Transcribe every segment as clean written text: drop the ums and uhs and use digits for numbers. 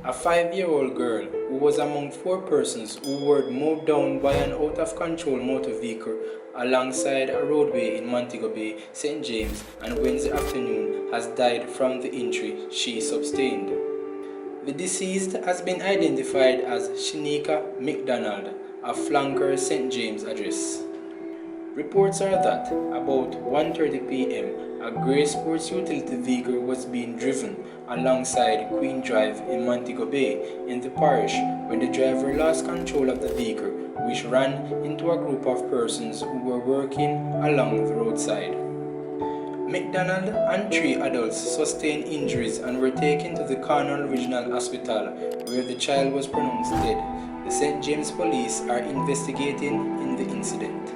A 5-year-old girl who was among 4 persons who were mowed down by an out-of-control motor vehicle alongside a roadway in Montego Bay, St. James on Wednesday afternoon has died from the injury she sustained. The deceased has been identified as Shanika McDonald, a flanker St. James address. Reports are that about 1:30 p.m., a grey sports utility vehicle was being driven alongside Queen Drive in Montego Bay in the parish when the driver lost control of the vehicle, which ran into a group of persons who were working along the roadside. McDonald and 3 adults sustained injuries and were taken to the Cornwall Regional Hospital, where the child was pronounced dead. The St. James Police are investigating in the incident.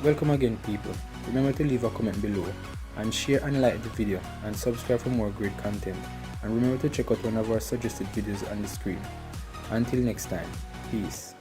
Welcome again, people. Remember to leave a comment below and share and like the video and subscribe for more great content, and remember to check out one of our suggested videos on the screen. Until next time, peace.